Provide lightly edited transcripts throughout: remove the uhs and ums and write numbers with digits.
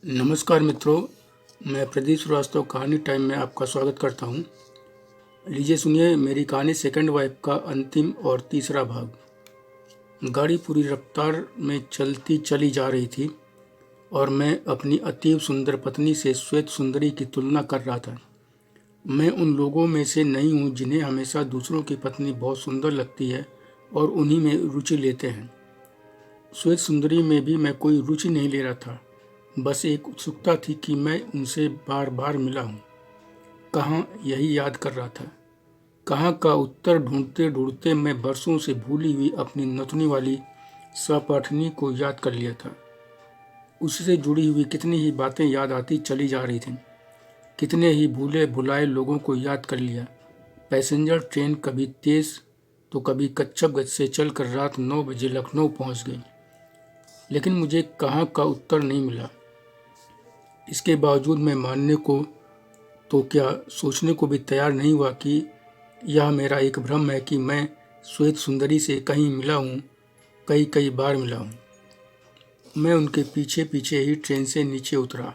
नमस्कार मित्रों, मैं प्रदीप श्रीवास्तव कहानी टाइम में आपका स्वागत करता हूं। लीजिए सुनिए मेरी कहानी सेकंड वाइफ का अंतिम और तीसरा भाग। गाड़ी पूरी रफ्तार में चलती चली जा रही थी और मैं अपनी अतीव सुंदर पत्नी से श्वेत सुंदरी की तुलना कर रहा था। मैं उन लोगों में से नहीं हूं जिन्हें हमेशा दूसरों की पत्नी बहुत सुंदर लगती है और उन्हीं में रुचि लेते हैं। श्वेत सुंदरी में भी मैं कोई रुचि नहीं ले रहा था, बस एक उत्सुकता थी कि मैं उनसे बार बार मिला हूँ। कहाँ, यही याद कर रहा था। कहाँ का उत्तर ढूंढते ढूंढते मैं बरसों से भूली हुई अपनी नथुनी वाली सहपाठिनी को याद कर लिया था। उससे जुड़ी हुई कितनी ही बातें याद आती चली जा रही थीं। कितने ही भूले भुलाए लोगों को याद कर लिया। पैसेंजर ट्रेन कभी तेज तो कभी कच्चप गति से चलकर रात 9 बजे लखनऊ पहुंच गई, लेकिन मुझे कहाँ का उत्तर नहीं मिला। इसके बावजूद मैं मानने को तो क्या सोचने को भी तैयार नहीं हुआ कि यह मेरा एक भ्रम है कि मैं श्वेत सुंदरी से कहीं मिला हूँ, कई बार मिला हूँ। मैं उनके पीछे पीछे ही ट्रेन से नीचे उतरा।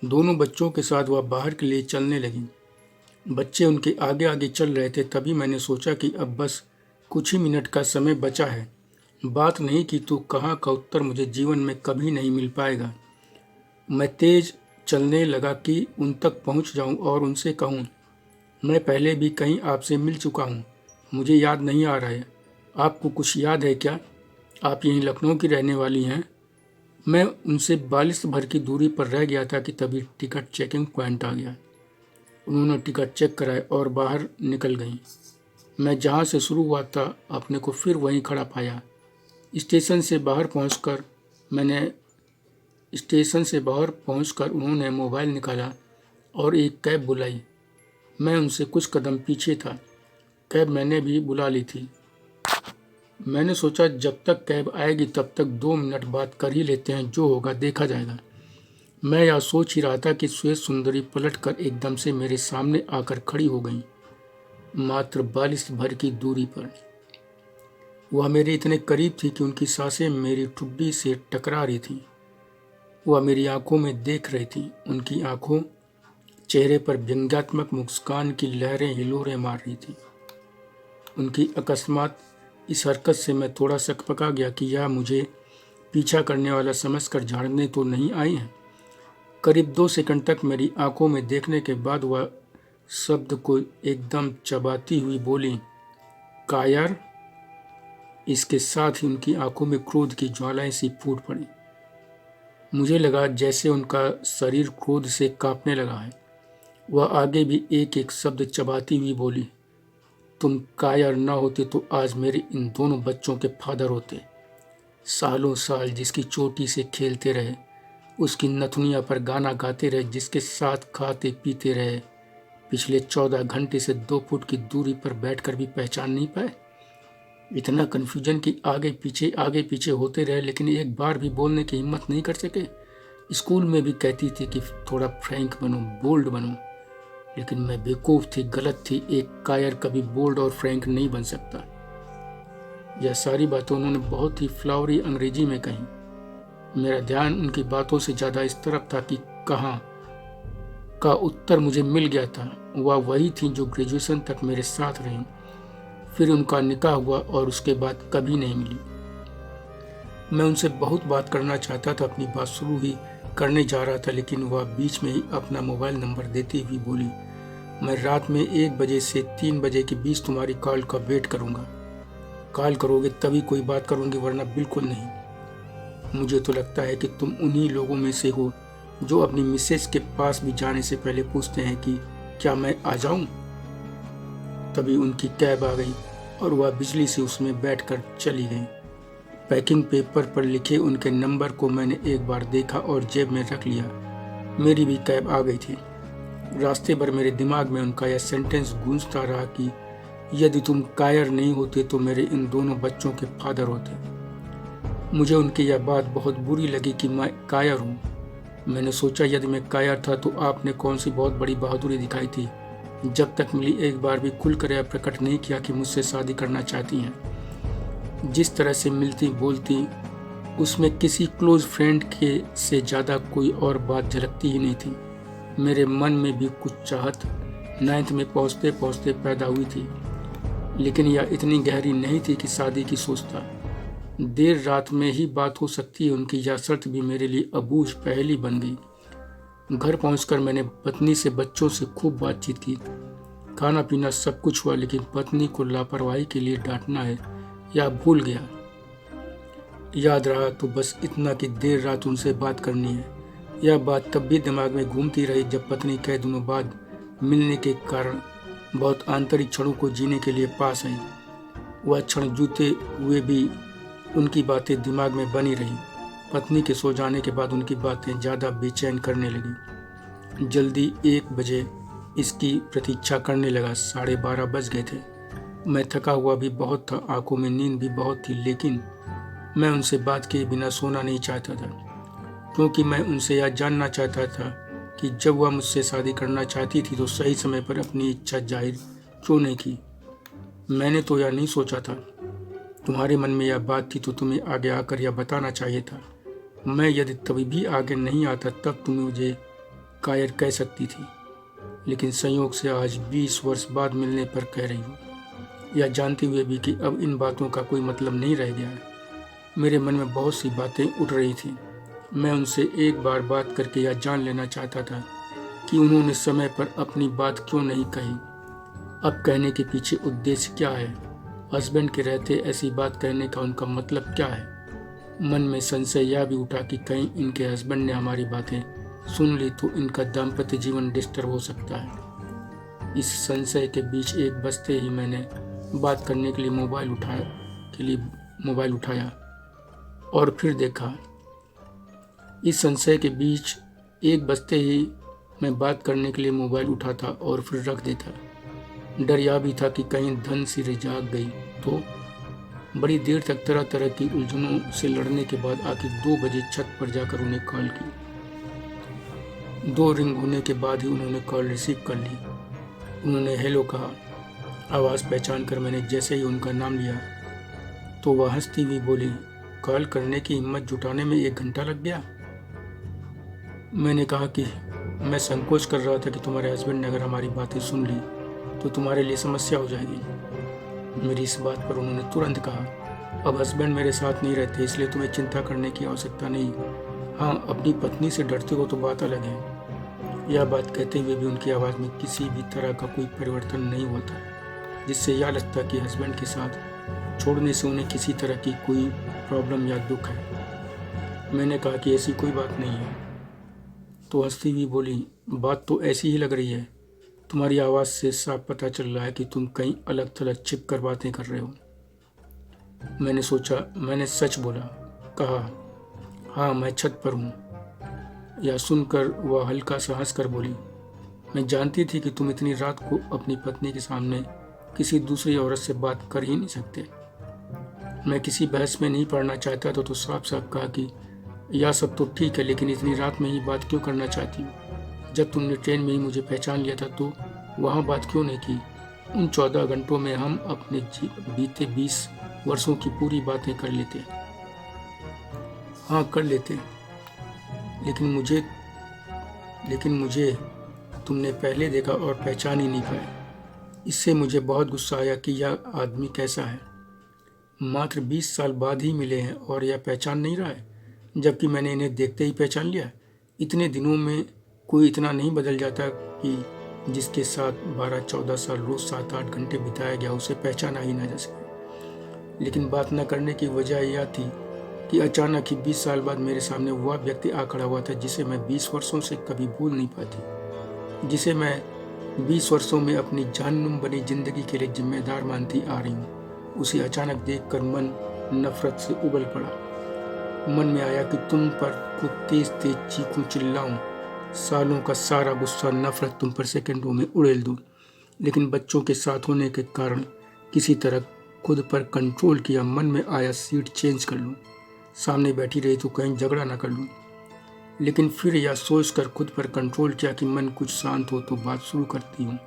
दोनों बच्चों के साथ वह बाहर के लिए चलने लगी। बच्चे उनके आगे आगे चल रहे थे। तभी मैंने सोचा कि अब बस कुछ ही मिनट का समय बचा है। बात नहीं की तो कहाँ का उत्तर मुझे जीवन में कभी नहीं मिल पाएगा। मैं तेज चलने लगा कि उन तक पहुंच जाऊं और उनसे कहूं, मैं पहले भी कहीं आपसे मिल चुका हूं, मुझे याद नहीं आ रहा है। आपको कुछ याद है क्या? आप यहीं लखनऊ की रहने वाली हैं? मैं उनसे 42 भर की दूरी पर रह गया था कि तभी टिकट चेकिंग पॉइंट आ गया। उन्होंने टिकट चेक कराए और बाहर निकल गईं। मैं जहाँ से शुरू हुआ था अपने को फिर वहीं खड़ा पाया। स्टेशन से बाहर पहुंचकर उन्होंने मोबाइल निकाला और एक कैब बुलाई। मैं उनसे कुछ कदम पीछे था। कैब मैंने भी बुला ली थी। मैंने सोचा जब तक कैब आएगी तब तक 2 मिनट बात कर ही लेते हैं, जो होगा देखा जाएगा। मैं यह सोच ही रहा था कि श्वेत सुंदरी पलटकर एकदम से मेरे सामने आकर खड़ी हो गई, मात्र 42 भर की दूरी पर। वह मेरे इतने करीब थी कि उनकी सांसें मेरी ठुड्डी से टकरा रही थीं। वह मेरी आंखों में देख रही थी। उनकी आंखों, चेहरे पर व्यंग्यात्मक मुस्कान की लहरें हिलोरें मार रही थी। उनकी अकस्मात इस हरकत से मैं थोड़ा सकपका गया कि यह मुझे पीछा करने वाला समझकर झाड़ने तो नहीं आई हैं। करीब 2 सेकंड तक मेरी आंखों में देखने के बाद वह शब्द को एकदम चबाती हुई बोली, कायर। इसके साथ ही उनकी आंखों में क्रोध की ज्वालाएं सी फूट पड़ी। मुझे लगा जैसे उनका शरीर क्रोध से कांपने लगा है। वह आगे भी एक एक शब्द चबाती हुई बोली, तुम कायर न होते तो आज मेरे इन दोनों बच्चों के फादर होते। सालों साल जिसकी चोटी से खेलते रहे, उसकी नथुनिया पर गाना गाते रहे, जिसके साथ खाते पीते रहे, पिछले 14 घंटे से 2 फुट की दूरी पर बैठकर भी पहचान नहीं पाए। इतना कन्फ्यूजन कि आगे पीछे होते रहे, लेकिन एक बार भी बोलने की हिम्मत नहीं कर सके। स्कूल में भी कहती थी कि थोड़ा फ्रैंक बनो, बोल्ड बनो, लेकिन मैं बेवकूफ़ थी, गलत थी। एक कायर कभी बोल्ड और फ्रैंक नहीं बन सकता। यह सारी बातें उन्होंने बहुत ही फ्लावरी अंग्रेजी में कही। मेरा ध्यान उनकी बातों से ज़्यादा इस तरफ था कि कहाँ का उत्तर मुझे मिल गया था। वह वही थी जो ग्रेजुएशन तक मेरे साथ रहीं। फिर उनका निकाह हुआ और उसके बाद कभी नहीं मिली। मैं उनसे बहुत बात करना चाहता था, अपनी बात शुरू ही करने जा रहा था, लेकिन वह बीच में ही अपना मोबाइल नंबर देती हुई बोली, मैं रात में 1 बजे से 3 बजे के बीच तुम्हारी कॉल का वेट करूंगा। कॉल करोगे तभी कोई बात करूंगी, वरना बिल्कुल नहीं। मुझे तो लगता है कि तुम उन्हीं लोगों में से हो जो अपनी मिसेज के पास भी जाने से पहले पूछते हैं कि क्या मैं आ जाऊं। तभी उनकी कैब आ गई और वह बिजली से उसमें बैठकर चली गई। पैकिंग पेपर पर लिखे उनके नंबर को मैंने एक बार देखा और जेब में रख लिया। मेरी भी कैब आ गई थी। रास्ते भर मेरे दिमाग में उनका यह सेंटेंस गूंजता रहा कि यदि तुम कायर नहीं होते तो मेरे इन दोनों बच्चों के फादर होते। मुझे उनकी यह बात बहुत बुरी लगी कि मैं कायर हूँ। मैंने सोचा यदि मैं कायर था तो आपने कौन सी बहुत बड़ी बहादुरी दिखाई थी, जब तक मिली एक बार भी खुलकर यह प्रकट नहीं किया कि मुझसे शादी करना चाहती हैं। जिस तरह से मिलती बोलती उसमें किसी क्लोज फ्रेंड के से ज़्यादा कोई और बात झलकती ही नहीं थी। मेरे मन में भी कुछ चाहत 9th में पहुँचते पहुँचते पैदा हुई थी, लेकिन यह इतनी गहरी नहीं थी कि शादी की सोचता। देर रात में ही बात हो सकती है, उनकी यह शर्त भी मेरे लिए अबूझ पहेली बन गई। घर पहुंचकर मैंने पत्नी से बच्चों से खूब बातचीत की। खाना पीना सब कुछ हुआ, लेकिन पत्नी को लापरवाही के लिए डांटना है या भूल गया। याद रहा तो बस इतना कि देर रात उनसे बात करनी है। यह बात तब भी दिमाग में घूमती रही जब पत्नी कई दिनों बाद मिलने के कारण बहुत आंतरिक क्षणों को जीने के लिए पास आई। वह क्षण जूते हुए भी उनकी बातें दिमाग में बनी रही। पत्नी के सो जाने के बाद उनकी बातें ज़्यादा बेचैन करने लगी। जल्दी 1 बजे इसकी प्रतीक्षा करने लगा। 12:30 बज गए थे। मैं थका हुआ भी बहुत था, आंखों में नींद भी बहुत थी, लेकिन मैं उनसे बात किए बिना सोना नहीं चाहता था, क्योंकि मैं उनसे यह जानना चाहता था कि जब वह मुझसे शादी करना चाहती थी तो सही समय पर अपनी इच्छा जाहिर क्यों नहीं की। मैंने तो यह नहीं सोचा था। तुम्हारे मन में यह बात थी तो तुम्हें आगे आकर यह बताना चाहिए था। मैं यदि तभी भी आगे नहीं आता तब तुम मुझे कायर कह सकती थी, लेकिन संयोग से आज 20 वर्ष बाद मिलने पर कह रही हो, यह जानते हुए भी कि अब इन बातों का कोई मतलब नहीं रह गया है। मेरे मन में बहुत सी बातें उठ रही थी। मैं उनसे एक बार बात करके यह जान लेना चाहता था कि उन्होंने समय पर अपनी बात क्यों नहीं कही। अब कहने के पीछे उद्देश्य क्या है? हस्बैंड के रहते ऐसी बात कहने का उनका मतलब क्या है? मन में संशय यह भी उठा कि कहीं इनके हस्बैंड ने हमारी बातें सुन ली तो इनका दाम्पत्य जीवन डिस्टर्ब हो सकता है। इस संशय के बीच 1 बजते ही मैंने बात करने के लिए मोबाइल उठाया और फिर देखा। इस संशय के बीच 1 बजते ही मैं बात करने के लिए मोबाइल उठाता और फिर रख देता। डर यह भी था कि कहीं धन सिरे जाग गई तो। बड़ी देर तक तरह तरह की उलझनों से लड़ने के बाद आखिर 2 बजे छत पर जाकर उन्हें कॉल की। 2 रिंग होने के बाद ही उन्होंने कॉल रिसीव कर ली। उन्होंने हेलो कहा। आवाज़ पहचान कर मैंने जैसे ही उनका नाम लिया तो वह हंसती हुई बोली, कॉल करने की हिम्मत जुटाने में 1 घंटा लग गया। मैंने कहा कि मैं संकोच कर रहा था कि तुम्हारे हस्बैंड ने अगर हमारी बातें सुन ली तो तुम्हारे लिए समस्या हो जाएगी। मेरी इस बात पर उन्होंने तुरंत कहा, अब हस्बैंड मेरे साथ नहीं रहते, इसलिए तुम्हें चिंता करने की आवश्यकता नहीं। हाँ, अपनी पत्नी से डरते हो तो बात अलग है। यह बात कहते हुए भी उनकी आवाज़ में किसी भी तरह का कोई परिवर्तन नहीं हुआ था, जिससे यह लगता कि हस्बैंड के साथ छोड़ने से उन्हें किसी तरह की कोई प्रॉब्लम या दुख है। मैंने कहा कि ऐसी कोई बात नहीं है। तो हंसती हुई बोली, बात तो ऐसी ही लग रही है। तुम्हारी आवाज़ से साफ पता चल रहा है कि तुम कहीं अलग थलग छिप कर बातें कर रहे हो। मैंने सोचा मैंने सच बोला। कहा, हाँ मैं छत पर हूँ। यह सुनकर वह हल्का सा हंस कर बोली, मैं जानती थी कि तुम इतनी रात को अपनी पत्नी के सामने किसी दूसरी औरत से बात कर ही नहीं सकते। मैं किसी बहस में नहीं पड़ना चाहता था तो साफ साफ कहा कि यह सब तो ठीक है, लेकिन इतनी रात में ही बात क्यों करना चाहती हो? जब तुमने ट्रेन में ही मुझे पहचान लिया था तो वहाँ बात क्यों नहीं की? उन 14 घंटों में हम अपने बीते 20 वर्षों की पूरी बातें कर लेते। हाँ कर लेते, लेकिन मुझे तुमने पहले देखा और पहचान ही नहीं पाया। इससे मुझे बहुत गुस्सा आया कि यह आदमी कैसा है। मात्र 20 साल बाद ही मिले हैं और यह पहचान नहीं रहा है, जबकि मैंने इन्हें देखते ही पहचान लिया। इतने दिनों में कोई इतना नहीं बदल जाता कि जिसके साथ 12-14 साल रोज 7-8 घंटे बिताया गया उसे पहचाना ही ना जा सके। लेकिन बात न करने की वजह यह थी कि अचानक ही 20 साल बाद मेरे सामने वह व्यक्ति आ खड़ा हुआ था जिसे मैं 20 वर्षों से कभी भूल नहीं पाती, जिसे मैं 20 वर्षों में अपनी जाननुम बनी जिंदगी के लिए जिम्मेदार मानती आ रही हूँ। उसे अचानक देखकर मन नफरत से उबल पड़ा। मन में आया कि तुम पर खूब तेज तेज चीखूं चिल्लाऊं, सालों का सारा गुस्सा नफरत तुम पर सेकंडों में उड़ेल दूं। लेकिन बच्चों के साथ होने के कारण किसी तरह खुद पर कंट्रोल किया। मन में आया सीट चेंज कर लूं, सामने बैठी रही तो कहीं झगड़ा ना कर लूं। लेकिन फिर यह सोचकर खुद पर कंट्रोल किया कि मन कुछ शांत हो तो बात शुरू करती हूँ।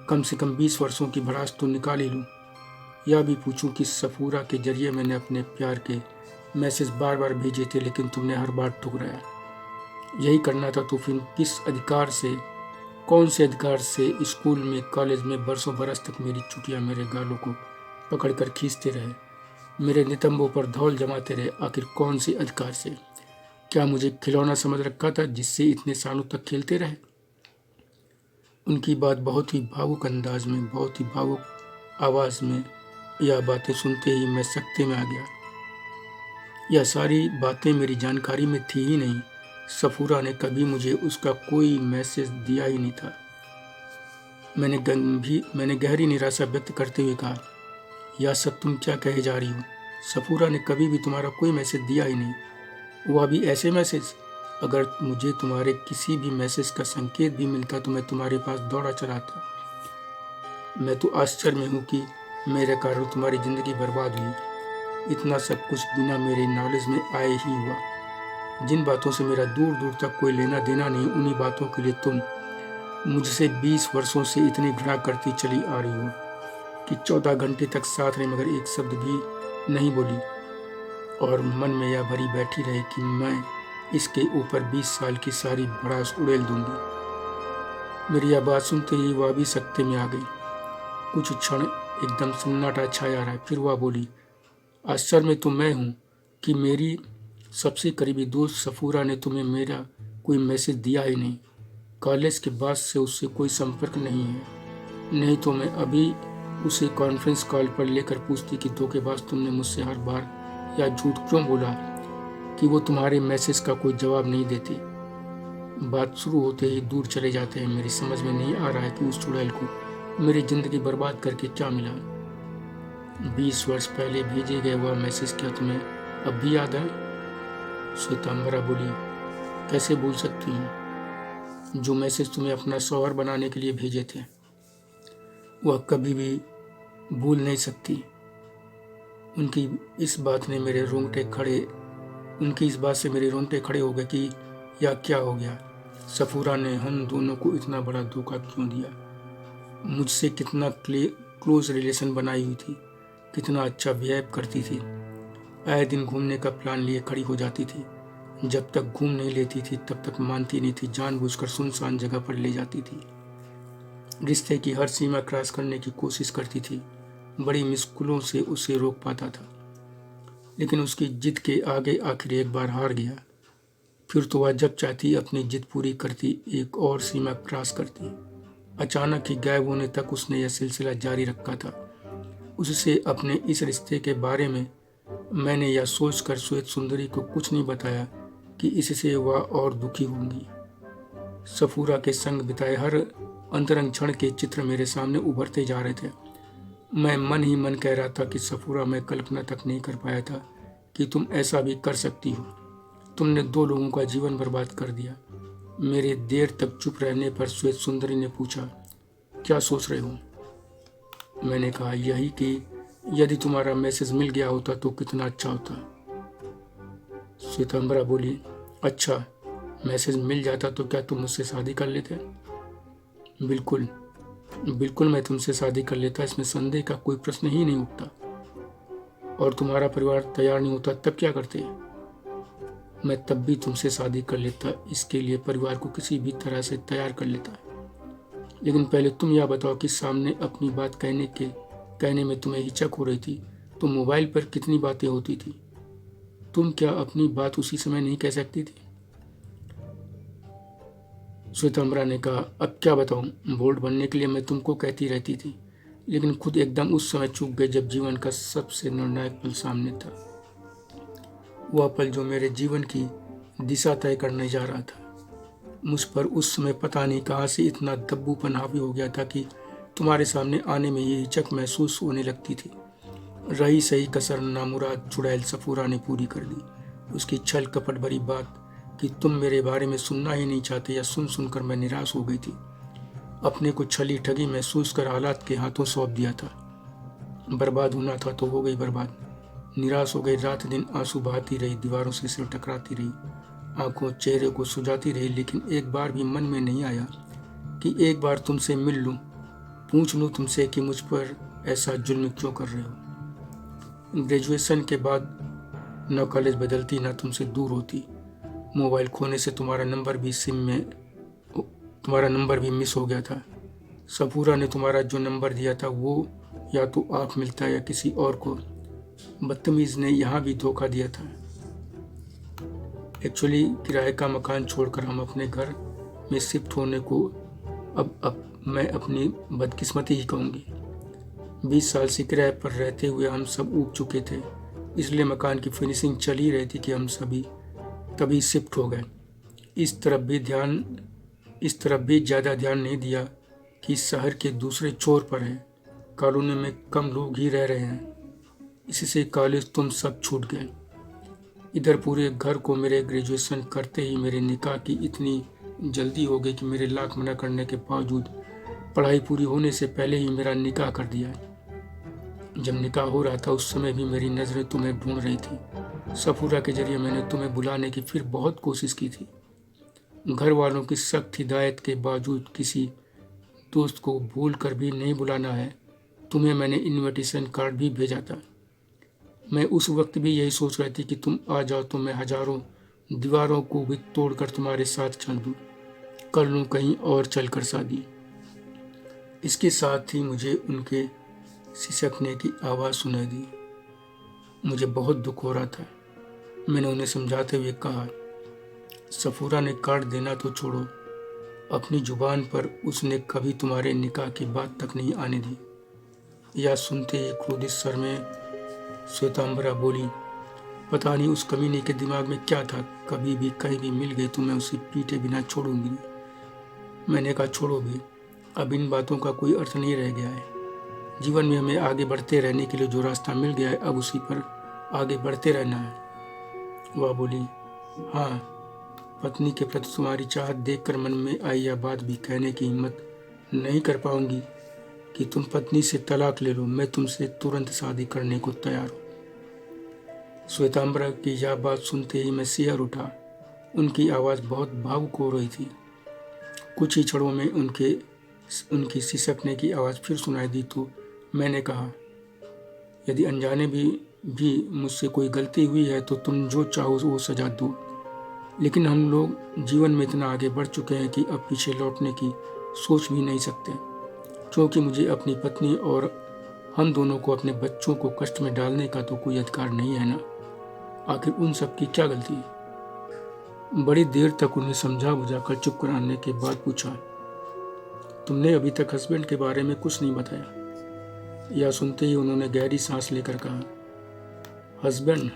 कम से कम 20 वर्षों की भड़ास तो निकाल ही लूँ। यह भी पूछूं कि सफूरा के जरिए मैंने अपने प्यार के मैसेज बार बार भेजे थे, लेकिन तुमने हर बार ठुकराया। यही करना था तो फिर किस अधिकार से, कौन से अधिकार से स्कूल में, कॉलेज में बरसों बरस तक मेरी चुटिया मेरे गालों को पकड़कर खींचते रहे, मेरे नितंबों पर धौल जमाते रहे? आखिर कौन से अधिकार से? क्या मुझे खिलौना समझ रखा था जिससे इतने सालों तक खेलते रहे? उनकी बात बहुत ही भावुक अंदाज में, बहुत ही भावुक आवाज़ में यह बातें सुनते ही मैं सकते में आ गया। यह सारी बातें मेरी जानकारी में थी ही नहीं। सफूरा ने कभी मुझे उसका कोई मैसेज दिया ही नहीं था। मैंने गहरी निराशा व्यक्त करते हुए कहा, यह सब तुम क्या कहे जा रही हो? सफूरा ने कभी भी तुम्हारा कोई मैसेज दिया ही नहीं, वह भी ऐसे मैसेज। अगर मुझे तुम्हारे किसी भी मैसेज का संकेत भी मिलता तो मैं तुम्हारे पास दौड़ा चला आता। मैं तो आश्चर्य में हूँ कि मेरे कारण तुम्हारी जिंदगी बर्बाद हुई। इतना सब कुछ बिना मेरे नॉलेज में आए ही हुआ। जिन बातों से मेरा दूर दूर तक कोई लेना देना नहीं, उन्हीं बातों के लिए तुम मुझसे 20 वर्षों से इतनी घृणा करती चली आ रही हो कि 14 घंटे तक साथ रहे मगर एक शब्द भी नहीं बोली, और मन में यह भरी बैठी रही कि मैं इसके ऊपर 20 साल की सारी भड़ास उड़ेल दूंगी। मेरी यह बात सुनते ही वह भी सकते में आ गई। कुछ क्षण एकदम सन्नाटा छाया रहा, फिर वह बोली, आश्चर्य में तो मैं हूँ कि मेरी सबसे करीबी दोस्त सफूरा ने तुम्हें मेरा कोई मैसेज दिया ही नहीं। कॉलेज के बाद से उससे कोई संपर्क नहीं है, नहीं तो मैं अभी उसे कॉन्फ्रेंस कॉल पर लेकर पूछती कि धोखेबाज तुमने मुझसे हर बार या झूठ क्यों बोला कि वो तुम्हारे मैसेज का कोई जवाब नहीं देती। बात शुरू होते ही दूर चले जाते हैं। मेरी समझ में नहीं आ रहा है कि उस चुड़ैल को मेरी जिंदगी बर्बाद करके क्या मिला। 20 वर्ष पहले भेजे गए वह मैसेज क्या तुम्हें अब भी याद है? श्वेतांबरा बोली, कैसे भूल सकती हूँ? जो मैसेज तुम्हें अपना शौहर बनाने के लिए भेजे थे वह कभी भी भूल नहीं सकती। उनकी इस बात से मेरे रोंगटे खड़े हो गए कि यह क्या हो गया। सफूरा ने हम दोनों को इतना बड़ा धोखा क्यों दिया? मुझसे कितना क्लोज रिलेशन बनाई हुई थी, कितना अच्छा बिहेव करती थी, आए दिन घूमने का प्लान लिए खड़ी हो जाती थी। जब तक घूम नहीं लेती थी तब तक मानती नहीं थी, जानबूझकर सुनसान जगह पर ले जाती थी। रिश्ते की हर सीमा क्रॉस करने की कोशिश करती थी। बड़ी मुश्किलों से उसे रोक पाता था, लेकिन उसकी जिद के आगे आखिर एक बार हार गया। फिर तो वह जब चाहती अपनी जिद पूरी करती, एक और सीमा क्रॉस करती। अचानक ही गायब होने तक उसने यह सिलसिला जारी रखा था। उससे अपने इस रिश्ते के बारे में मैंने यह सोचकर श्वेत सुंदरी को कुछ नहीं बताया कि इससे वह और दुखी होंगी। सफूरा के संग बिताए हर अंतरंग क्षण के चित्र मेरे सामने उभरते जा रहे थे। मैं मन ही मन कह रहा था कि सफूरा, मैं कल्पना तक नहीं कर पाया था कि तुम ऐसा भी कर सकती हो। तुमने 2 लोगों का जीवन बर्बाद कर दिया। मेरे देर तक चुप रहने पर श्वेत सुंदरी ने पूछा, क्या सोच रहे हो? मैंने कहा, यही कि यदि तुम्हारा मैसेज मिल गया होता तो कितना अच्छा होता। श्वेतांबरा बोली, अच्छा, मैसेज मिल जाता तो क्या तुम मुझसे शादी कर लेते? बिल्कुल बिल्कुल, मैं तुमसे शादी कर लेता, इसमें संदेह का कोई प्रश्न ही नहीं उठता। और तुम्हारा परिवार तैयार नहीं होता तब क्या करते? मैं तब भी तुमसे शादी कर लेता। इसके लिए परिवार को किसी भी तरह से तैयार कर लेता। लेकिन पहले तुम यह बताओ कि सामने अपनी बात कहने में तुम्हें हिचक हो रही थी तो मोबाइल पर कितनी बातें होती थी? तुम क्या अपनी बात उसी समय नहीं कह सकती थी? श्वेतांबरा ने कहा, अब क्या बताऊं? बोल्ड बनने के लिए मैं तुमको कहती रहती थी, लेकिन खुद एकदम उस समय चूक गए जब जीवन का सबसे निर्णायक पल सामने था। वह पल जो मेरे जीवन की दिशा तय करने जा रहा था। मुझ पर उस समय पता नहीं कहाँ से इतना दब्बूपन हावी हो गया था कि तुम्हारे सामने आने में ये हिचक महसूस होने लगती थी। रही सही कसर नामुराद चुड़ैल सफूरा ने पूरी कर दी। उसकी छल कपट भरी बात कि तुम मेरे बारे में सुनना ही नहीं चाहते, या सुन सुनकर मैं निराश हो गई थी। अपने को छली ठगी महसूस कर हालात के हाथों सौंप दिया था। बर्बाद होना था तो हो गई बर्बाद। निराश हो गई, रात दिन आंसू बहाती रही, दीवारों से सिर टकराती रही, आंखों चेहरे को सुझाती रही, लेकिन एक बार भी मन में नहीं आया कि एक बार तुमसे मिल लूं, पूछ लूं तुमसे कि मुझ पर ऐसा जुल्म क्यों कर रहे हो। ग्रेजुएशन के बाद न कॉलेज बदलती न तुमसे दूर होती। मोबाइल खोने से तुम्हारा नंबर भी मिस हो गया था। सफूरा ने तुम्हारा जो नंबर दिया था वो या तो आप मिलता या किसी और को। बदतमीज़ ने यहाँ भी धोखा दिया था। एक्चुअली किराए का मकान छोड़कर हम अपने घर में शिफ्ट होने को अब मैं अपनी बदकिस्मती ही कहूँगी। 20 साल से किराए पर रहते हुए हम सब ऊब चुके थे, इसलिए मकान की फिनिशिंग चल ही रही थी कि हम सभी तभी शिफ्ट हो गए। इस तरफ भी ज़्यादा ध्यान नहीं दिया कि शहर के दूसरे छोर पर है, कॉलोनी में कम लोग ही रह रहे हैं, इससे कॉलेज तुम सब छूट गए। इधर पूरे घर को मेरे ग्रेजुएशन करते ही मेरे निकाह की इतनी जल्दी हो गई कि मेरे लाख मना करने के बावजूद पढ़ाई पूरी होने से पहले ही मेरा निकाह कर दिया। जब निकाह हो रहा था उस समय भी मेरी नज़रें तुम्हें ढूंढ रही थी। सफूरा के जरिए मैंने तुम्हें बुलाने की फिर बहुत कोशिश की थी। घर वालों की सख्त हिदायत के बावजूद किसी दोस्त को भूल कर भी नहीं बुलाना है, तुम्हें मैंने इनविटेशन कार्ड भी भेजा था। मैं उस वक्त भी यही सोच रही थी कि तुम आ जाओ तो मैं हजारों दीवारों को भी तोड़कर तुम्हारे साथ चल दूँ, कर लूँ कहीं और चलकर शादी। इसके साथ ही मुझे उनके सिसकने की आवाज़ सुनाई दी। मुझे बहुत दुख हो रहा था। मैंने उन्हें समझाते हुए कहा, सफूरा ने कार्ड देना तो छोड़ो, अपनी जुबान पर उसने कभी तुम्हारे निकाह की बात तक नहीं आने दी। यह सुनते ही क्रोधित स्वर में श्वेतांबरा बोली, पता नहीं उस कमीने के दिमाग में क्या था, कभी भी कहीं भी मिल गई तो मैं उसे पीटे बिना छोड़ूंगी। मैंने कहा, छोड़ो भी, अब इन बातों का कोई अर्थ नहीं रह गया है। जीवन में हमें आगे बढ़ते रहने के लिए जो रास्ता मिल गया है अब उसी पर आगे बढ़ते रहना है। वह बोली, हाँ, पत्नी के प्रति तुम्हारी चाहत देखकर मन में आई यह बात भी कहने की हिम्मत नहीं कर पाऊंगी कि तुम पत्नी से तलाक ले लो, मैं तुमसे तुरंत शादी करने को तैयार हूँ। श्वेतांबरा की यह बात सुनते ही मैं सिहर उठा। उनकी आवाज़ बहुत भावुक हो रही थी। कुछ ही क्षणों में उनकी सिसकने की आवाज़ फिर सुनाई दी तो मैंने कहा, यदि अनजाने भी मुझसे कोई गलती हुई है तो तुम जो चाहो वो सजा दो, लेकिन हम लोग जीवन में इतना आगे बढ़ चुके हैं कि अब पीछे लौटने की सोच भी नहीं सकते, क्योंकि मुझे अपनी पत्नी और हम दोनों को अपने बच्चों को कष्ट में डालने का तो कोई अधिकार नहीं है ना। आखिर उन सब की क्या गलती है। बड़ी देर तक उन्हें समझा बुझाकर चुप कराने के बाद पूछा, तुमने अभी तक हस्बैंड के बारे में कुछ नहीं बताया। यह सुनते ही उन्होंने गहरी सांस लेकर कहा, हस्बैंड,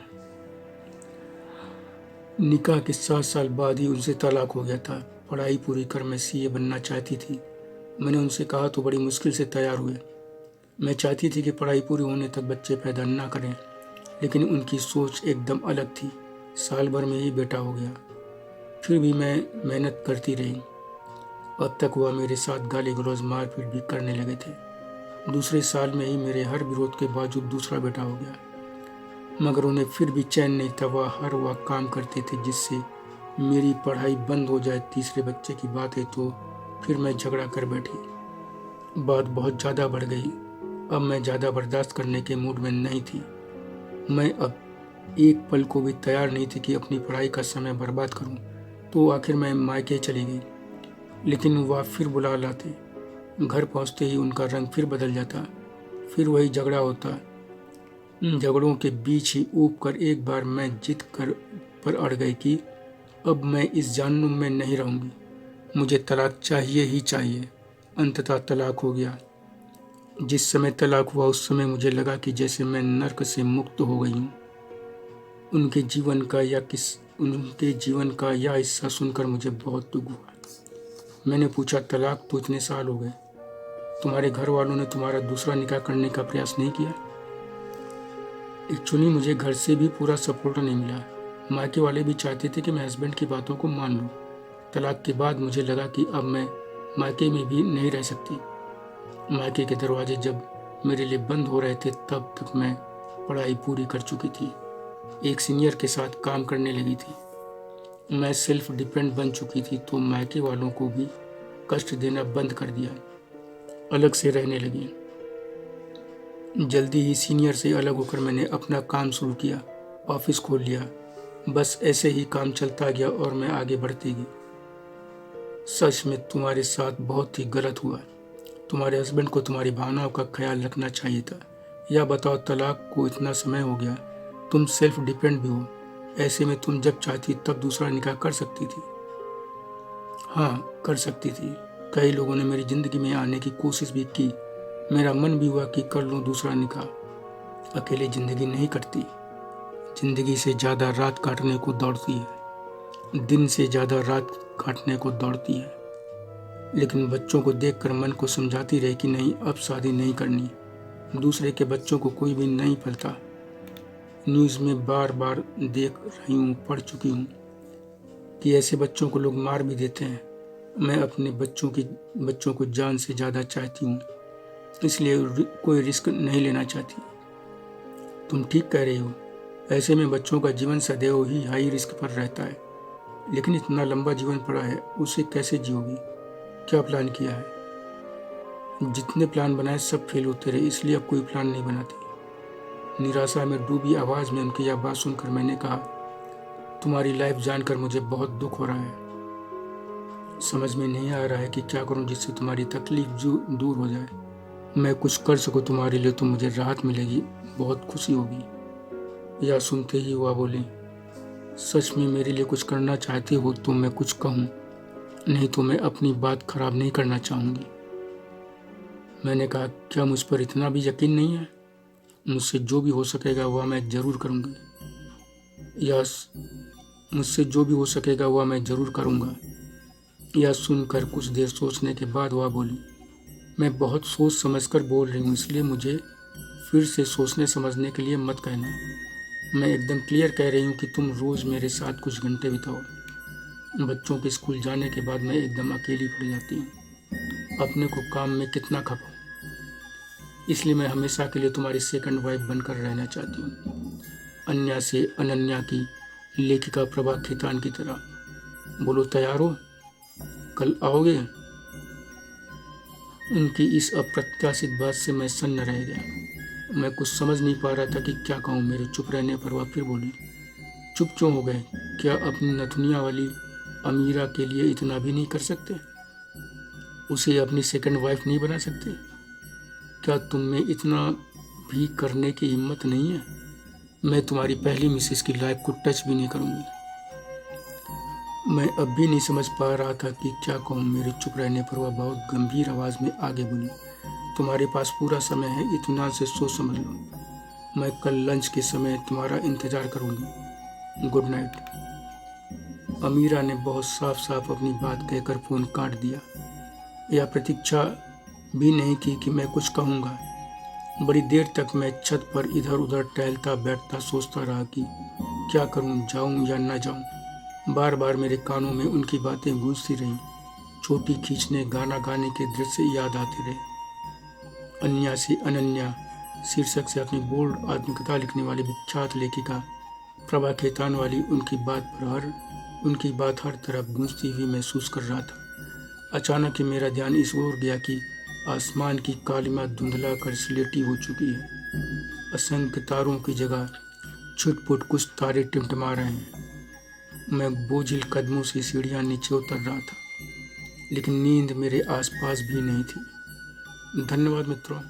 निकाह के 7 साल बाद ही उनसे तलाक हो गया था। पढ़ाई पूरी कर मैं सीए बनना चाहती थी। मैंने उनसे कहा तो बड़ी मुश्किल से तैयार हुए। मैं चाहती थी कि पढ़ाई पूरी होने तक बच्चे पैदा ना करें, लेकिन उनकी सोच एकदम अलग थी। साल भर में ही बेटा हो गया। फिर भी मैं मेहनत करती रही। अब तक वह मेरे साथ गाली गलौज मारपीट भी करने लगे थे। दूसरे साल में ही मेरे हर विरोध के बावजूद दूसरा बेटा हो गया, मगर उन्हें फिर भी चैन नहीं था। वह काम करते थे जिससे मेरी पढ़ाई बंद हो जाए। तीसरे बच्चे की बात है तो फिर मैं झगड़ा कर बैठी। बात बहुत ज़्यादा बढ़ गई। अब मैं ज़्यादा बर्दाश्त करने के मूड में नहीं थी। मैं अब एक पल को भी तैयार नहीं थी कि अपनी पढ़ाई का समय बर्बाद करूं। तो आखिर मैं मायके चली गई, लेकिन वह फिर बुला लाते। घर पहुंचते ही उनका रंग फिर बदल जाता, फिर वही झगड़ा होता। इन झगड़ों के बीच ही ऊब कर एक बार मैं जिद कर पर अड़ गई कि अब मैं इस जानूम में नहीं रहूंगी, मुझे तलाक चाहिए ही चाहिए। अंततः तलाक हो गया। जिस समय तलाक हुआ उस समय मुझे लगा कि जैसे मैं नर्क से मुक्त हो गई हूँ। उनके जीवन का यह हिस्सा सुनकर मुझे बहुत दुख हुआ। मैंने पूछा, तलाक तो इतने साल हो गए, तुम्हारे घर वालों ने तुम्हारा दूसरा निकाह करने का प्रयास नहीं किया? एक्चुअली मुझे घर से भी पूरा सपोर्ट नहीं मिला। मायके वाले भी चाहते थे कि मैं हस्बैंड की बातों को मान लूँ। तलाक के बाद मुझे लगा कि अब मैं मायके में भी नहीं रह सकती। मायके के दरवाजे जब मेरे लिए बंद हो रहे थे तब तक मैं पढ़ाई पूरी कर चुकी थी, एक सीनियर के साथ काम करने लगी थी। मैं सेल्फ डिपेंड बन चुकी थी, तो मायके वालों को भी कष्ट देना बंद कर दिया, अलग से रहने लगी। जल्दी ही सीनियर से अलग होकर मैंने अपना काम शुरू किया ऑफिस खोल लिया। बस ऐसे ही काम चलता गया और मैं आगे बढ़ती गई। सच में तुम्हारे साथ बहुत ही गलत हुआ। तुम्हारे हस्बैंड को तुम्हारी भावनाओं का ख्याल रखना चाहिए था। या बताओ, तलाक को इतना समय हो गया, तुम सेल्फ डिपेंड भी हो। ऐसे में तुम जब चाहती तब दूसरा निकाह कर सकती थी। हाँ, कर सकती थी। कई लोगों ने मेरी जिंदगी में आने की कोशिश भी की। मेरा मन भी हुआ कि कर लूं दूसरा निकाह। अकेले जिंदगी नहीं कटती। जिंदगी से ज्यादा रात काटने को दौड़ती है, दिन से ज्यादा रात काटने को दौड़ती है। लेकिन बच्चों को देखकर मन को समझाती रहे कि नहीं, अब शादी नहीं करनी। दूसरे के बच्चों को कोई भी नहीं पलता। न्यूज़ में बार बार देख रही हूँ, पढ़ चुकी हूँ कि ऐसे बच्चों को लोग मार भी देते हैं। मैं अपने बच्चों को जान से ज़्यादा चाहती हूँ, इसलिए कोई रिस्क नहीं लेना चाहती। तुम ठीक कह रही हो। ऐसे में बच्चों का जीवन सदैव ही हाई रिस्क पर रहता है। लेकिन इतना लंबा जीवन पड़ा है, उसे कैसे जियोगी? क्या प्लान किया है? जितने प्लान बनाए सब फेल होते रहे, इसलिए अब कोई प्लान नहीं बनाती। निराशा में डूबी आवाज़ में उनकी यह बात सुनकर मैंने कहा, तुम्हारी लाइफ जानकर मुझे बहुत दुख हो रहा है। समझ में नहीं आ रहा है कि क्या करूं जिससे तुम्हारी तकलीफ दूर हो जाए। मैं कुछ कर सकूं तुम्हारे लिए तो मुझे राहत मिलेगी, बहुत खुशी होगी। यह सुनते ही वह बोली, सच में मेरे लिए कुछ करना चाहते हो तो मैं कुछ कहूँ, नहीं तो मैं अपनी बात खराब नहीं करना चाहूँगी। मैंने कहा, क्या मुझ पर इतना भी यकीन नहीं है? मुझसे जो भी हो सकेगा वह मैं ज़रूर करूँगी। मुझसे जो भी हो सकेगा वह मैं ज़रूर करूँगा। यह सुनकर कुछ देर सोचने के बाद वह बोली, मैं बहुत सोच समझकर बोल रही हूँ, इसलिए मुझे फिर से सोचने समझने के लिए मत कहना। मैं एकदम क्लियर कह रही हूँ कि तुम रोज़ मेरे साथ कुछ घंटे बिताओ। बच्चों के स्कूल जाने के बाद मैं एकदम अकेली पड़ जाती हूँ। अपने को काम में कितना खपाऊं, इसलिए मैं हमेशा के लिए तुम्हारी सेकंड वाइफ बनकर रहना चाहती हूँ। अन्या से अनन्या की लेखिका प्रभा खेतान की तरह। बोलो, तैयार हो? कल आओगे? उनकी इस अप्रत्याशित बात से मैं सन्न रह गया। मैं कुछ समझ नहीं पा रहा था कि क्या कहूँ। मेरे चुप रहने पर वह फिर बोली, चुप क्यों हो गए? क्या अपनी नथुनिया वाली अमीरा के लिए इतना भी नहीं कर सकते? उसे अपनी सेकंड वाइफ नहीं बना सकते? क्या तुम में इतना भी करने की हिम्मत नहीं है? मैं तुम्हारी पहली मिसेस की लाइफ को टच भी नहीं करूंगी। मैं अब भी नहीं समझ पा रहा था कि क्या कहूँ। मेरे चुप रहने पर वह बहुत गंभीर आवाज में आगे बोली, तुम्हारे पास पूरा समय है, इत्मीनान से सोच समझ लो। मैं कल लंच के समय तुम्हारा इंतजार करूंगी। Good night. अमीरा ने बहुत साफ साफ अपनी बात कहकर फोन काट दिया। यह प्रतीक्षा भी नहीं की कि मैं कुछ कहूँगा। बड़ी देर तक मैं छत पर इधर उधर टहलता बैठता सोचता रहा कि क्या करूं, जाऊं या ना जाऊं। बार बार मेरे कानों में उनकी बातें गूंजती रहीं। चोटी खींचने, गाना गाने के दृश्य याद आते रहे। अन्या से अनन्या शीर्षक से अपनी बोल्ड आत्मकथा लिखने वाली विख्यात लेखिका प्रभा खेतान वाली उनकी बात हर तरफ गूंजती हुई महसूस कर रहा था। अचानक ही मेरा ध्यान इस ओर गया कि आसमान की कालिमा धुंधला कर स्लेटी हो चुकी है। असंख्य तारों की जगह छुटपुट कुछ तारे टिमटिमा रहे हैं। मैं बोझिल कदमों से सीढ़ियां नीचे उतर रहा था, लेकिन नींद मेरे आसपास भी नहीं थी। धन्यवाद मित्रों।